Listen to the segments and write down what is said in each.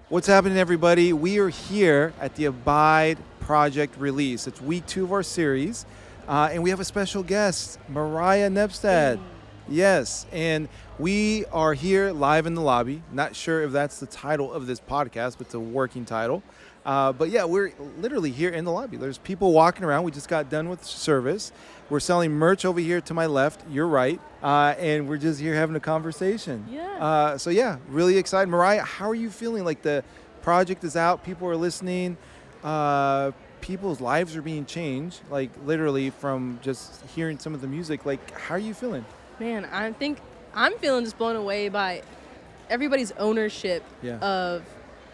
What's happening, everybody? We are here at the Abide Project release. It's week 2 of our series, and we have a special guest, Moriah Nepstad. Yes, and we are here live in the lobby. Not sure if that's the title of this podcast, but it's a working title. But yeah, we're literally here in the lobby. There's people walking around. We just got done with service. We're selling merch over here to my left, your right, and we're just here having a conversation. Yeah. So yeah, really excited. Moriah, how are you feeling? Like the project is out, people are listening, people's lives are being changed, like literally from just hearing some of the music. Like, how are you feeling? Man, I think I'm feeling just blown away by everybody's ownership of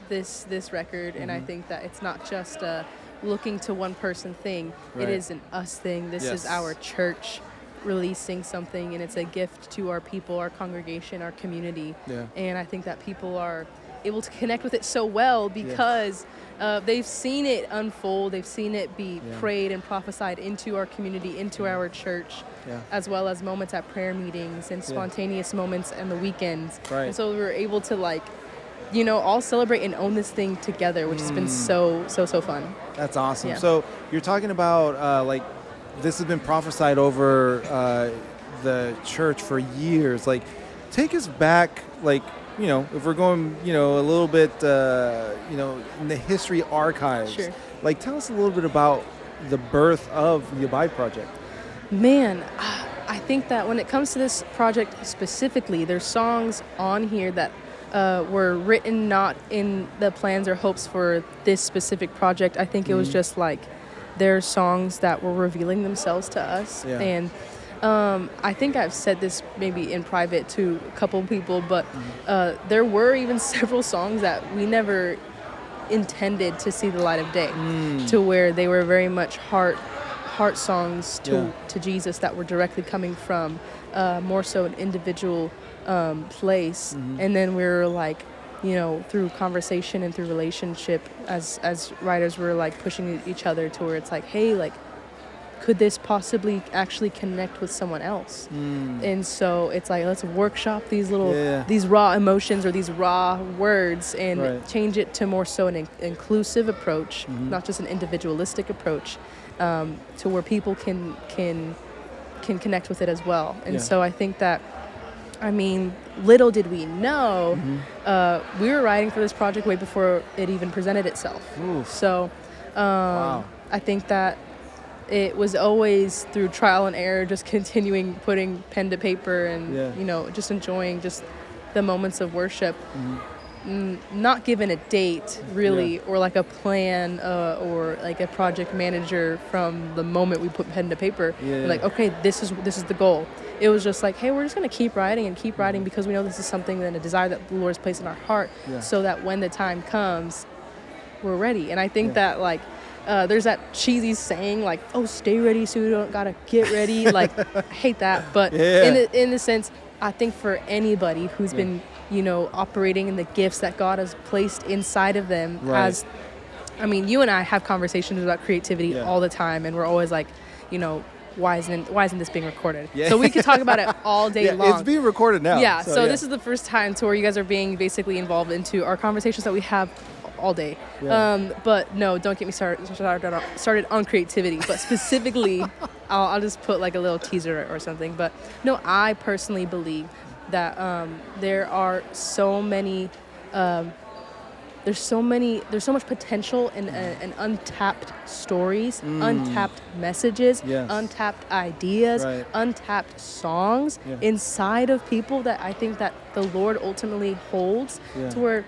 this record, and I think that it's not just a looking to one person thing. Right. It is an us thing. This is our church releasing something, and it's a gift to our people, our congregation, our community. Yeah. And I think that people are able to connect with it so well because they've seen it unfold. They've seen it be prayed and prophesied into our community, into our church, as well as moments at prayer meetings and spontaneous moments and the weekends. Right. And so we were able to all celebrate and own this thing together, which has been so fun. That's awesome. Yeah. So you're talking about this has been prophesied over the church for years. Like, take us back, if we're going, a little bit, in the history archives. Sure. Like, tell us a little bit about the birth of the Abide Project. Man, I think that when it comes to this project specifically, there's songs on here that were written not in the plans or hopes for this specific project. I think it was just there's songs that were revealing themselves to us. Yeah. And I think I've said this maybe in private to a couple people, but there were even several songs that we never intended to see the light of day, to where they were very much heart songs to Jesus that were directly coming from more so an individual place. And then we were through conversation and through relationship as writers, we're pushing each other to where it's hey, could this possibly actually connect with someone else? And so it's let's workshop these these raw emotions or these raw words and change it to more so an inclusive approach, not just an individualistic approach, to where people can connect with it as well. And so I think that, little did we know, we were writing for this project way before it even presented itself. Ooh. So Wow. I think that it was always through trial and error, just continuing putting pen to paper and, just enjoying just the moments of worship. Not given a date really, or a plan or a project manager from the moment we put pen to paper. Okay, this is the goal. It was just hey, we're just going to keep writing because we know this is something and a desire that the Lord has placed in our heart, so that when the time comes, we're ready. And I think that there's that cheesy saying oh, stay ready so you don't gotta get ready. I hate that, but in the sense, I think for anybody who's been operating in the gifts that God has placed inside of them, as you and I have conversations about creativity all the time, and we're always why isn't this being recorded? So we could talk about it all day long. It's being recorded now. So this is the first time to where you guys are being basically involved into our conversations that we have all day. But no, don't get me started on creativity, but specifically I'll just put a little teaser or something. But no, I personally believe that there are so many there's so much potential and untapped stories, untapped messages, untapped ideas, untapped songs inside of people that I think that the Lord ultimately holds, to where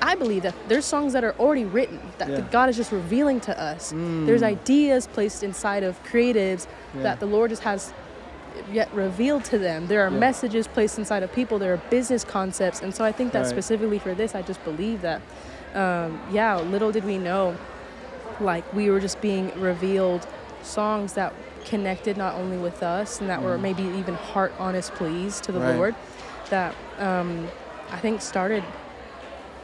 I believe that there's songs that are already written that God is just revealing to us. There's ideas placed inside of creatives that the Lord just has yet revealed to them. There are messages placed inside of people. There are business concepts. And so I think that specifically for this, I just believe that, little did we know, we were just being revealed songs that connected not only with us and that were maybe even heart honest pleas to the Lord, that I think started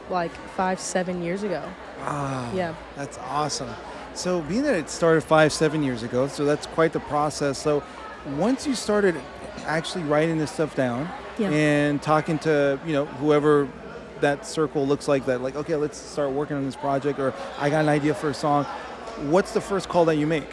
5-7 years ago. Wow. Yeah. That's awesome. So being that it started 5-7 years ago, so that's quite the process. So once you started actually writing this stuff down and talking to, whoever that circle looks like, that like, okay, let's start working on this project, or I got an idea for a song, what's the first call that you make?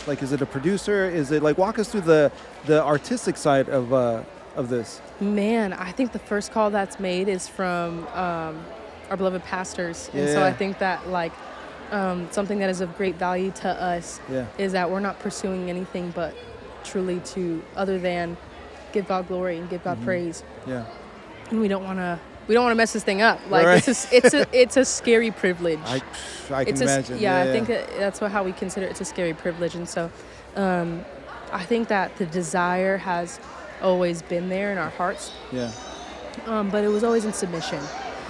Like, is it a producer? Is it like, walk us through the artistic side of this? Man, I think the first call that's made is from our beloved pastors. And so Yeah. I think that like something that is of great value to us Yeah. is that we're not pursuing anything but truly to other than give God glory and give God praise. Yeah. And we don't want to mess this thing up. Like Right. it's a scary privilege. I can It's imagine. I think that's how we consider it. It's a scary privilege. And so I think that the desire has always been there in our hearts, Yeah. but it was always in submission.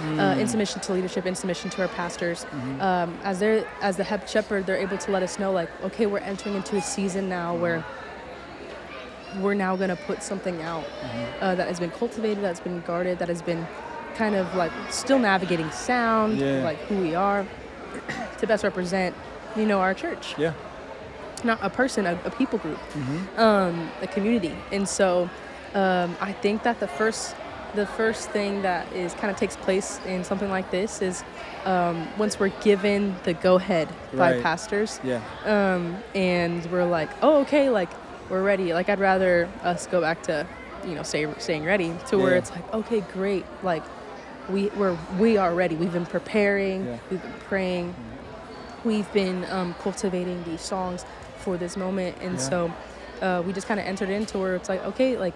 In submission to leadership, in submission to our pastors. As the head shepherd, they're able to let us know, like, okay, we're entering into a season now where we're now going to put something out that has been cultivated, that's been guarded, that has been kind of like still navigating sound, like who we are, to best represent, our church. Yeah. Not a person, a people group, a community. And so I think that the first thing that is kind of takes place in something like this is once we're given the go-ahead by Right. pastors, Yeah. and we're like, oh, okay, like, we're ready. Like, I'd rather us go back to, staying ready to where Yeah. it's like, okay, great. Like, we are ready. We've been preparing. Yeah. We've been praying. We've been cultivating these songs for this moment. And so we just kind of entered into where it's like, okay, like,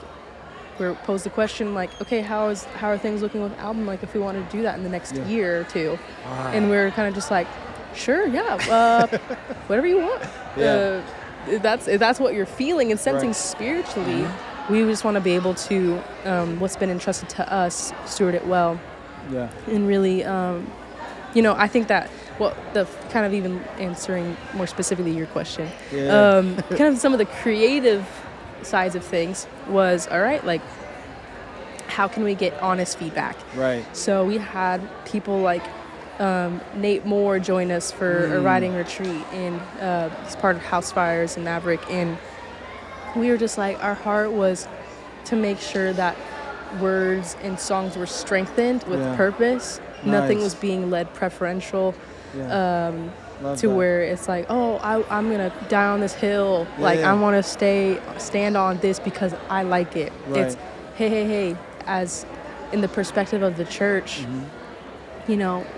we're posed the question, like, okay, how are things looking with the album? Like, if we want to do that in the next year or two. Wow. And we're kind of just like, sure, yeah, whatever you want. Yeah. If that's what you're feeling and sensing Right. spiritually, we just want to be able to, what's been entrusted to us, steward it well. Yeah. And really, I think that, the kind of even answering more specifically your question, Yeah. kind of some of the creative sides of things was, all right, like, how can we get honest feedback? Right. So we had people like Nate Moore join us for a writing retreat, and he's part of House Fires and Maverick, and we were just like, our heart was to make sure that words and songs were strengthened with Yeah. purpose. Nothing Nice. was being led preferential Yeah. Love to that. where it's like, oh, I'm gonna die on this hill. Yeah, Like, yeah. I want to stand on this because I like it. Right. It's hey, as in the perspective of the church,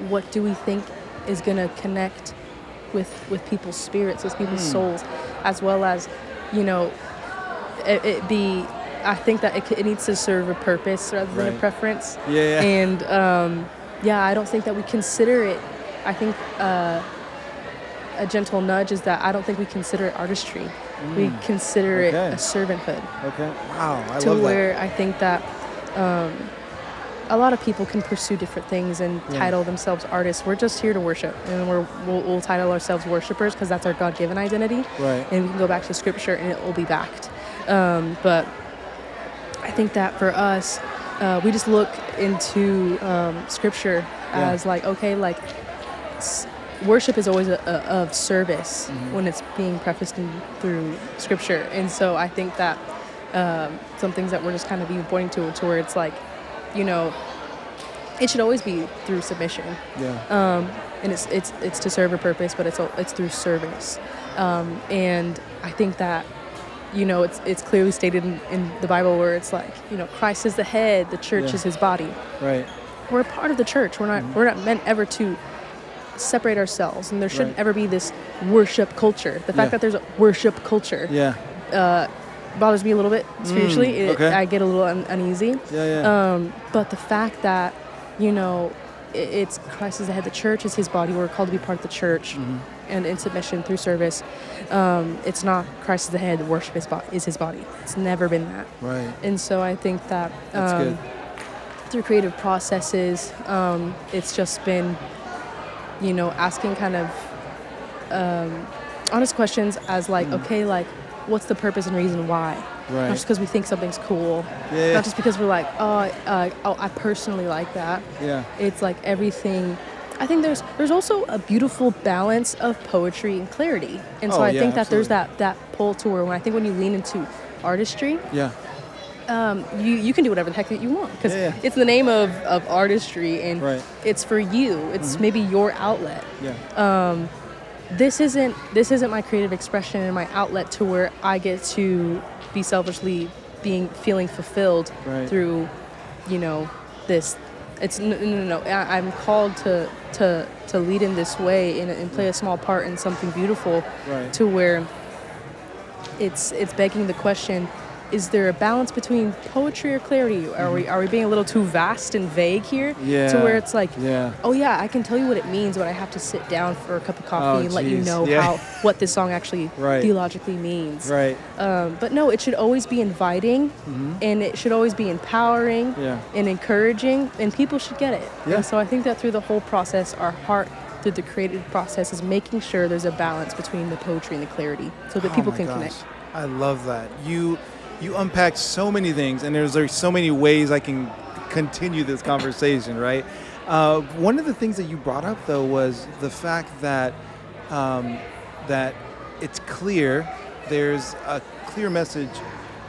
what do we think is gonna connect with people's spirits, with people's souls, as well as, it be. I think that it needs to serve a purpose rather than a Right. preference. Yeah. And I don't think that we consider it. I think a gentle nudge is that I don't think we consider it artistry. We consider it Okay. a servanthood. Okay. Wow. I To love that. where I think that a lot of people can pursue different things and title themselves artists. We're just here to worship, and we'll title ourselves worshipers because that's our God-given identity. Right. And we can go back to Scripture and it will be backed. But I think that for us, we just look into Scripture as like, okay, like worship is always of service when it's being prefaced through Scripture. And so I think that some things that we're just kind of even pointing to where it's like, it should always be through submission. Yeah. And it's to serve a purpose, but it's through service. And I think that, it's clearly stated in the Bible where it's like, Christ is the head, the church is his body. Right. We're a part of the church. We're not meant ever to separate ourselves, and there shouldn't Right. ever be this worship culture. The fact that there's a worship culture Yeah. bothers me a little bit spiritually. okay. I get a little uneasy. Yeah. But the fact that, it's Christ is the head, the church is his body. We're called to be part of the church and in submission through service. It's not Christ is the head, worship is his body. It's never been that. Right. And so I think that That's good. through creative processes, it's just been, asking kind of honest questions as like, okay, like, what's the purpose and reason why? Right. Not just because we think something's cool. Yeah. Not just because we're like, I personally like that. Yeah. It's like everything. I think there's also a beautiful balance of poetry and clarity. And so Oh, I yeah, think that there's absolutely. that pull to where when you lean into artistry, Yeah. You can do whatever the heck that you want because it's the name of artistry and it's for you. It's maybe your outlet. Yeah. This isn't my creative expression and my outlet to where I get to be selfishly feeling fulfilled through, this. It's no. I'm called to lead in this way and play a small part in something beautiful, to where it's begging the question: is there a balance between poetry or clarity? Are we being a little too vast and vague here? Yeah. To where it's like, oh yeah, I can tell you what it means, but I have to sit down for a cup of coffee and let you know what this song actually theologically means. Right. But no, it should always be inviting, and it should always be empowering and encouraging, and people should get it. Yeah. And so I think that through the whole process, our heart through the creative process is making sure there's a balance between the poetry and the clarity, so that people can connect. I love that. You unpacked so many things, and there's so many ways I can continue this conversation, right? One of the things that you brought up, though, was the fact that that it's clear, there's a clear message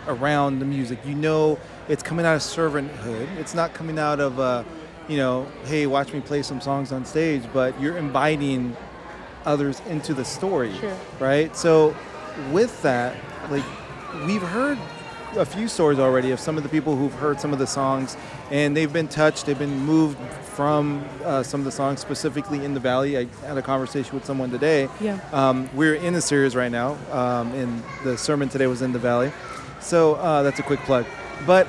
around the music. It's coming out of servanthood. It's not coming out of, hey, watch me play some songs on stage, but you're inviting others into the story, right? So with that, like, we've heard a few stories already of some of the people who've heard some of the songs, and they've been touched, they've been moved from some of the songs, specifically in the Valley. I had a conversation with someone today. We're in a series right now, and the sermon today was in the Valley. So that's a quick plug. But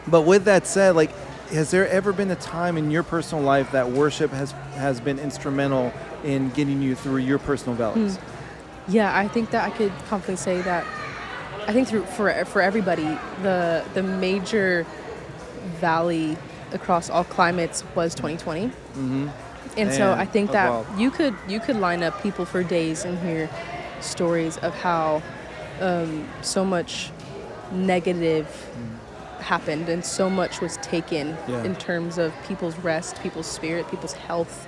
with that said, like, has there ever been a time in your personal life that worship has been instrumental in getting you through your personal valleys? Yeah, I think that I could confidently say that. I think for everybody, the major valley across all climates was 2020. And so I think that you could line up people for days and hear stories of how so much negative happened and so much was taken in terms of people's rest, people's spirit, people's health,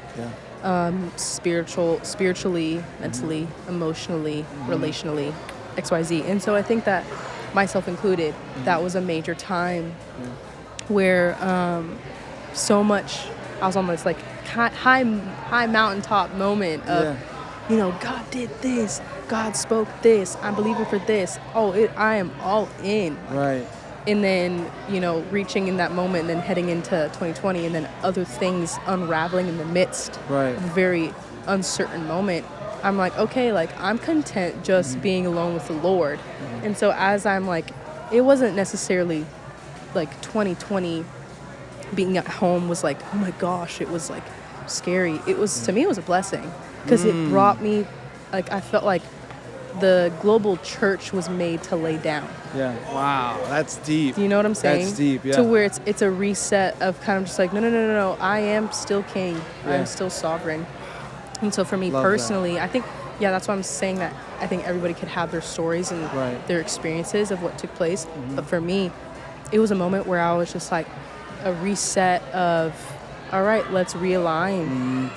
spiritually, mentally, emotionally, relationally, XYZ. And so I think that, myself included, that was a major time where so much, I was on this like high mountaintop moment of, God did this, God spoke this, I'm believing for this, I am all in. Right. And then, reaching in that moment and then heading into 2020 and then other things unraveling in the midst of a very uncertain moment. I'm like, okay, like, I'm content just being alone with the Lord. And so as I'm like, it wasn't necessarily like 2020 being at home was like, oh my gosh, it was like scary. It was, to me, it was a blessing because it brought me, like, I felt like the global church was made to lay down. Yeah. Wow. That's deep. Do you know what I'm saying? That's deep, yeah. To where it's a reset of kind of just like, no. I am still king. Yeah. I am still sovereign. And so for me personally, I think, that's why I'm saying that I think everybody could have their stories and their experiences of what took place. But for me, it was a moment where I was just like a reset of, all right, let's realign.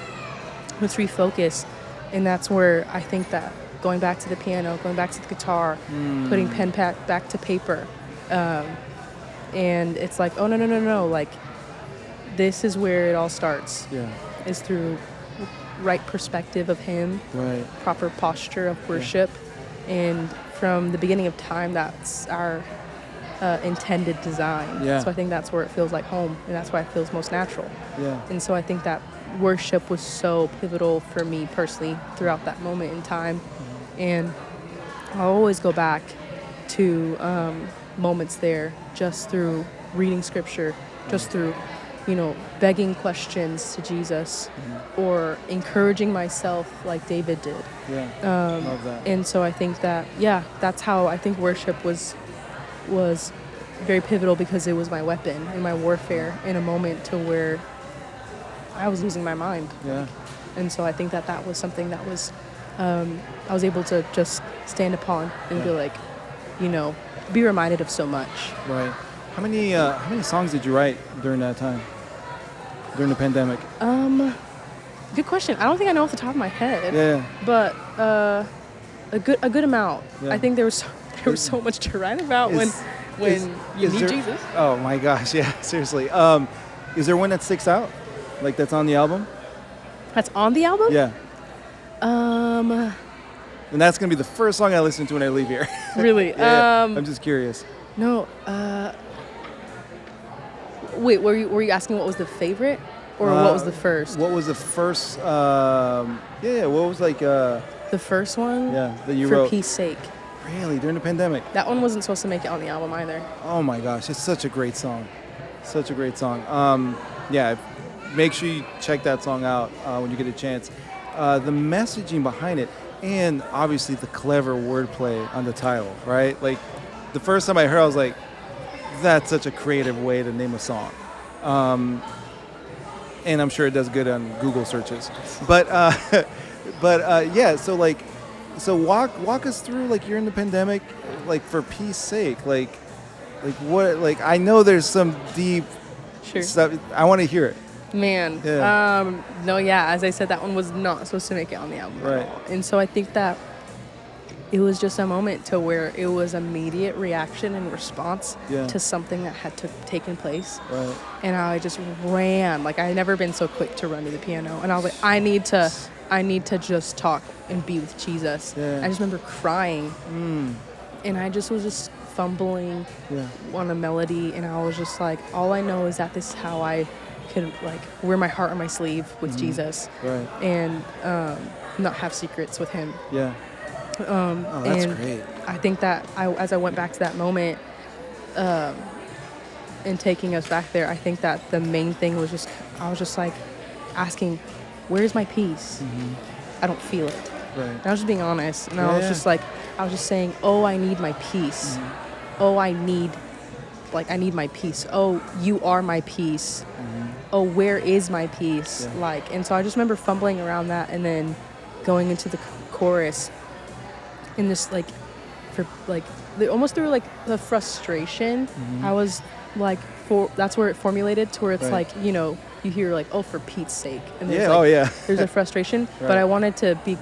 Let's refocus. And that's where I think that going back to the piano, going back to the guitar, putting pen back to paper. And it's like, oh, no. Like, this is where it all starts. Yeah. Is through right perspective of Him, proper posture of worship. And from the beginning of time, that's our intended design. So I think that's where it feels like home, and that's why it feels most natural. And so I think that worship was so pivotal for me personally throughout that moment in time. And I'll always go back to moments there just through reading scripture, just through, begging questions to Jesus or encouraging myself like David did. Love that. And so I think that, that's how I think worship was very pivotal, because it was my weapon in my warfare in a moment to where I was losing my mind. And so I think that was something that was, I was able to just stand upon and be like, be reminded of so much. Right. How many songs did you write during that time? During the pandemic? Good question. I don't think I know off the top of my head. But a good amount. I think there was so much to write about when you is need there- Jesus. Oh my gosh, yeah, seriously. Is there one that sticks out? Like that's on the album? That's on the album? Yeah. Um, And that's gonna be the first song I listen to when I leave here. really? Yeah, I'm just curious. No. Wait, were you asking what was the favorite, or what was the first? What was the first? What was like? The first one? Yeah, that you For wrote. Peace Sake. Really, during the pandemic. That one wasn't supposed to make it on the album either. Oh my gosh, it's such a great song. Such a great song. Yeah, make sure you check that song out when you get a chance. The messaging behind it, and obviously the clever wordplay on the title, right? Like, the first time I heard, I was like, that's such a creative way to name a song. And I'm sure it does good on Google searches. But yeah, so walk us through, like, you're in the pandemic, like, for peace sake, like what, like, I know there's some deep Sure. stuff. I want to hear it. Man. Yeah. No, yeah, as I said, that one was not supposed to make it on the album Right. at all. And so I think that it was just a moment to where it was immediate reaction and response Yeah. to something that had taken place. Right. And I just ran. Like, I had never been so quick to run to the piano. And I was like, I need to just talk and be with Jesus. Yeah. I just remember crying. And I just was just fumbling Yeah. on a melody. And I was just like, all I know is that this is how I could, like, wear my heart on my sleeve with Jesus. Right. And not have secrets with him. Yeah. Oh, that's and great. I think that as I went back to that moment, and taking us back there, I think that the main thing was I was just like asking, where's my peace? I don't feel it. Right. And I was just being honest. And Yeah, I was yeah. just like, I was just saying, oh, I need my peace. Oh, I need my peace. Oh, you are my peace. Oh, where is my peace? Yeah. Like, and so I just remember fumbling around that and then going into the chorus and just like, almost through like the frustration, I was like, that's where it formulated to where it's Right. like, you know, you hear like, oh, for Pete's sake. And there's Yeah. like, Oh yeah. there's a frustration, Right. but I wanted to be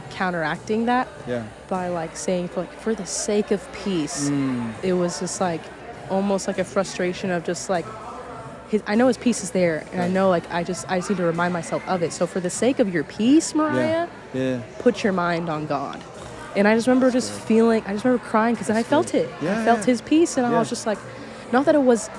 counteracting that Yeah. by like saying for the sake of peace. It was just like almost like a frustration of just like I know his peace is there, and I know like I just need to remind myself of it. So for the sake of your peace, Moriah, Yeah. put your mind on God. And I just remember I just remember crying because I felt it. Yeah, I felt yeah. his peace, and I Yeah. was just like, not that it wasn't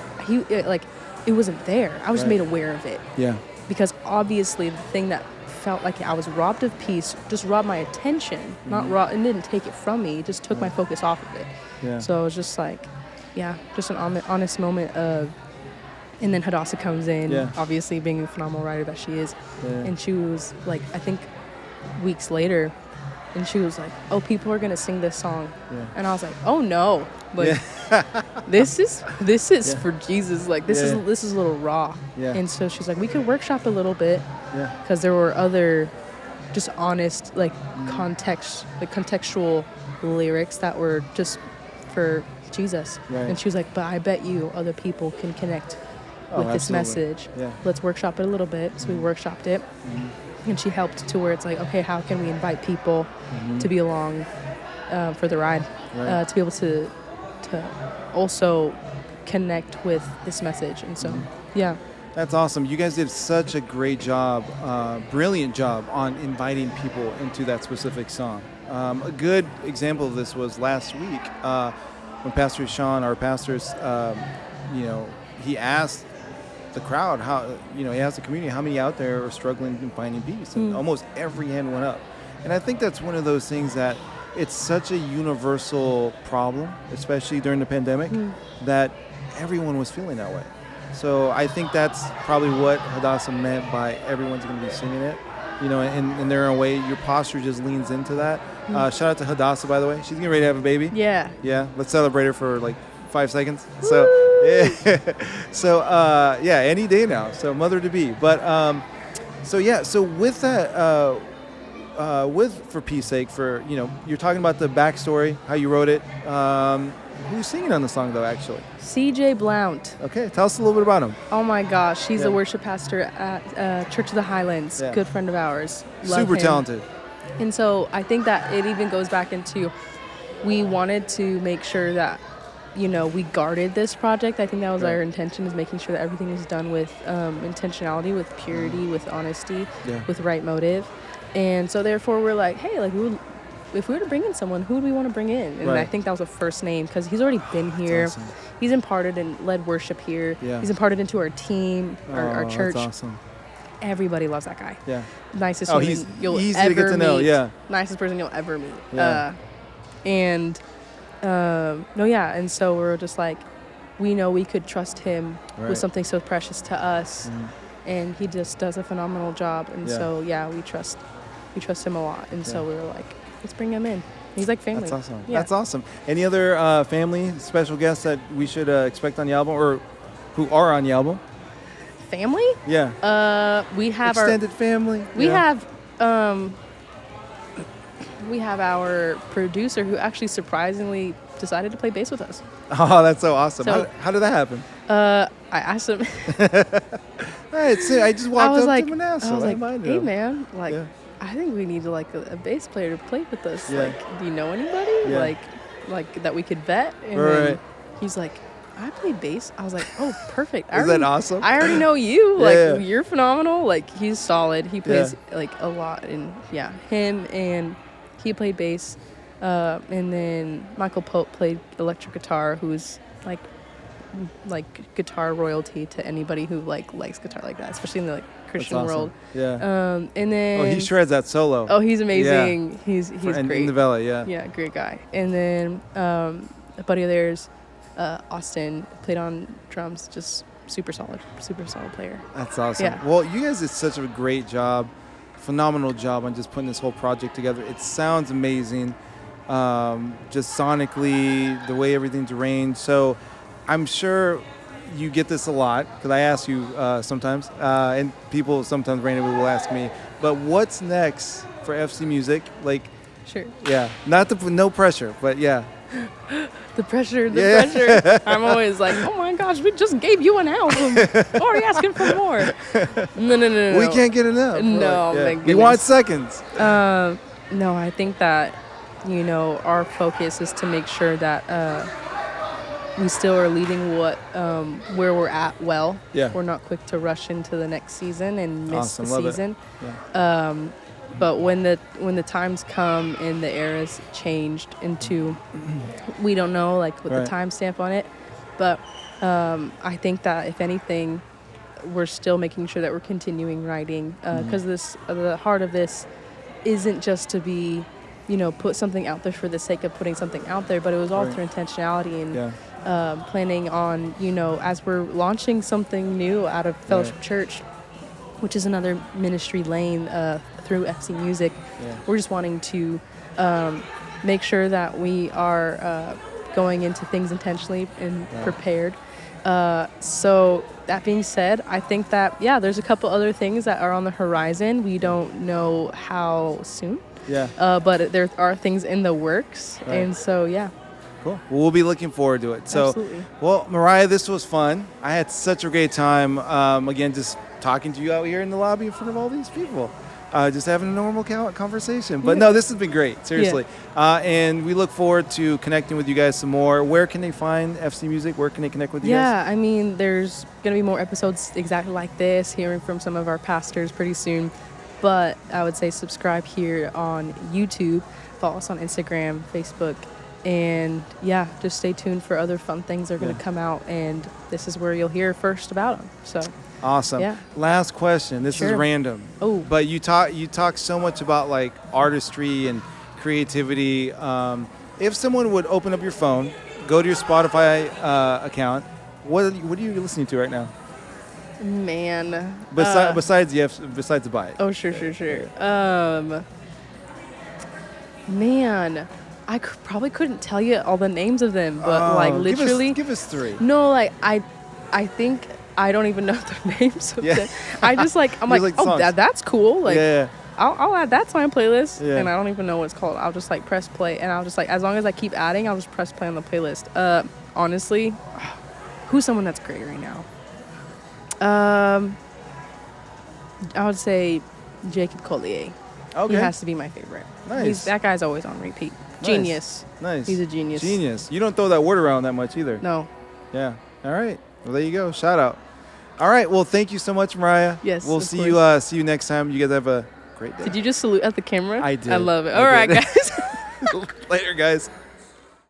there. I was just made aware of it. Yeah. Because obviously the thing that felt like I was robbed of peace just robbed my attention, not robbed, and didn't take it from me. It just took my focus off of it. Yeah. So it was just like, yeah, just an honest moment of, and then Hadassah comes in, Yeah. obviously being the phenomenal writer that she is. Yeah. And she was like, I think weeks later, and she was like, oh, people are going to sing this song. Yeah. And I was like, oh no, like this is Yeah. for Jesus. Like this Yeah. is a little raw. Yeah. And so she's like, we could workshop a little bit, Yeah. because there were other just honest like contextual lyrics that were just for Jesus. Right. And she was like, but I bet you other people can connect Oh, with this absolutely. message. Yeah. Let's workshop it a little bit. So we workshopped it. And she helped to where it's like, okay, how can we invite people to be along for the ride, Right. to be able to also connect with this message. And so, yeah. That's awesome. You guys did such a great job, brilliant job on inviting people into that specific song. A good example of this was last week when Pastor Sean, our pastors, he asked the crowd, he asked the community, how many out there are struggling in finding peace? And almost every hand went up. And I think that's one of those things that it's such a universal problem, especially during the pandemic, that everyone was feeling that way. So I think that's probably what Hadassah meant by everyone's going to be singing it, in their own way. Your posture just leans into that. Shout out to Hadassah, by the way. She's getting ready to have a baby. Yeah. Yeah, let's celebrate her for like 5 seconds. So, yeah, any day now. So mother to be. But so with that, for peace sake, you're talking about the backstory, how you wrote it. Who's singing on the song though, actually? CJ Blount. Okay, tell us a little bit about him. Oh my gosh, he's Yeah. a worship pastor at Church of the Highlands. Yeah. Good friend of ours. Love Super him. talented. And so I think that it even goes back into, we wanted to make sure that we guarded this project. I think that was Right. our intention, is making sure that everything was done with intentionality, with purity, with honesty, Yeah. with right motive. And so therefore we're like, hey, like if we were to bring in someone, who would we want to bring in? And I Right. think that was the first name, because he's already been here. awesome. He's imparted and led worship here. Yeah. He's imparted into our team, our Oh, church. That's awesome. Everybody loves that guy. Yeah. Nicest Oh, human he's you'll easy ever to get to know. meet. Yeah. Nicest person you'll ever meet. Yeah. And and so we're just like, we know we could trust him Right. with something so precious to us, Mhm. and he just does a phenomenal job. And Yeah. so we trust him a lot. And so Yeah. we were like, let's bring him in. He's like family. That's awesome. Yeah. That's awesome. Any other family special guests that we should expect on the album, or who are on the album? Family? Yeah. We have Extended family. we yeah. have our producer, who actually surprisingly decided to play bass with us. Oh, that's so awesome. So- how did that happen? I asked him. Hey, I just walked I was up like, to him and asked I him. was I like, reminded hey him. man, like, Yeah. I think we need like a bass player to play with us. Yeah. Like, do you know anybody? Yeah. Like that we could vet? And Right. then he's like, I play bass. I was like, oh, perfect. Is that awesome? I already know you. Like, Yeah. you're phenomenal. Like, he's solid. He plays like a lot, and him, and he played bass. And then Michael Pope played electric guitar, who's like guitar royalty to anybody who likes guitar like that, especially in the Christian That's awesome. world. Yeah. And then He shreds that solo. oh, he's amazing. He's and great. in the Valley, yeah. Yeah, great guy. And then a buddy of theirs, Austin, played on drums. Just super solid player. That's awesome. Yeah. Well, you guys did such a great job, phenomenal job on just putting this whole project together. It sounds amazing, just sonically, the way everything's arranged. So I'm sure you get this a lot, because I ask you sometimes, and people sometimes randomly will ask me, but what's next for FC Music? Like, Sure. yeah, no pressure, but yeah. The pressure. Yeah. I'm always like, oh my gosh, we just gave you an album. Why are you asking for more? No. We can't get enough. No, We're thank we want goodness. seconds. No, I think that, our focus is to make sure that we still are leading where we're at well. Yeah. We're not quick to rush into the next season and miss Awesome, the love it. season. Yeah. But when the times come and the era's changed into, we don't know like with Right. the timestamp on it, but I think that if anything, we're still making sure that we're continuing writing, because the heart of this isn't just to be, put something out there for the sake of putting something out there, but it was all Right. through intentionality and Yeah. planning on, as we're launching something new out of Fellowship Right. Church, which is another ministry lane through FC Music. Yeah. We're just wanting to make sure that we are going into things intentionally and Right. prepared. So that being said, I think that, there's a couple other things that are on the horizon. We don't know how soon, Yeah. but there are things in the works. Right. And so, Cool. Well, we'll be looking forward to it. So, Absolutely. well, Moriah, this was fun. I had such a great time. Again, just talking to you out here in the lobby in front of all these people. Just having a normal conversation. But Yeah. no, this has been great. Seriously. And we look forward to connecting with you guys some more. Where can they find FC Music? Where can they connect with you guys? Yeah, I mean, there's going to be more episodes exactly like this, hearing from some of our pastors pretty soon. But I would say subscribe here on YouTube, follow us on Instagram, Facebook, and just stay tuned for other fun things that are going to come out. And this is where you'll hear first about them. So, Awesome. Yeah. Last question. This is Sure. random. Oh. But you talk so much about like artistry and creativity. If someone would open up your phone, go to your Spotify account, what are you listening to right now? man. Besides the bite. Oh, sure. Man, I probably couldn't tell you all the names of them, but like literally. give us three. No, like I think I don't even know the names of Yeah. them. I just I'm You like, like oh, songs. that's cool. Like, Yeah. I'll add that to my playlist, Yeah. and I don't even know what it's called. I'll just like press play, and I'll just as long as I keep adding, I'll just press play on the playlist. Honestly, who's someone that's great right now? I would say Jacob Collier. Okay. He has to be my favorite. Nice. That guy's always on repeat. Genius. Nice. He's a genius. Genius. You don't throw that word around that much either. No. Yeah. All right. Well, there you go. Shout out. All right. Well, thank you so much, Moriah. Yes, We'll of see course. you next time. You guys have a great day. Did you just salute at the camera? I did. I love it. I All right, did. guys. Later, guys.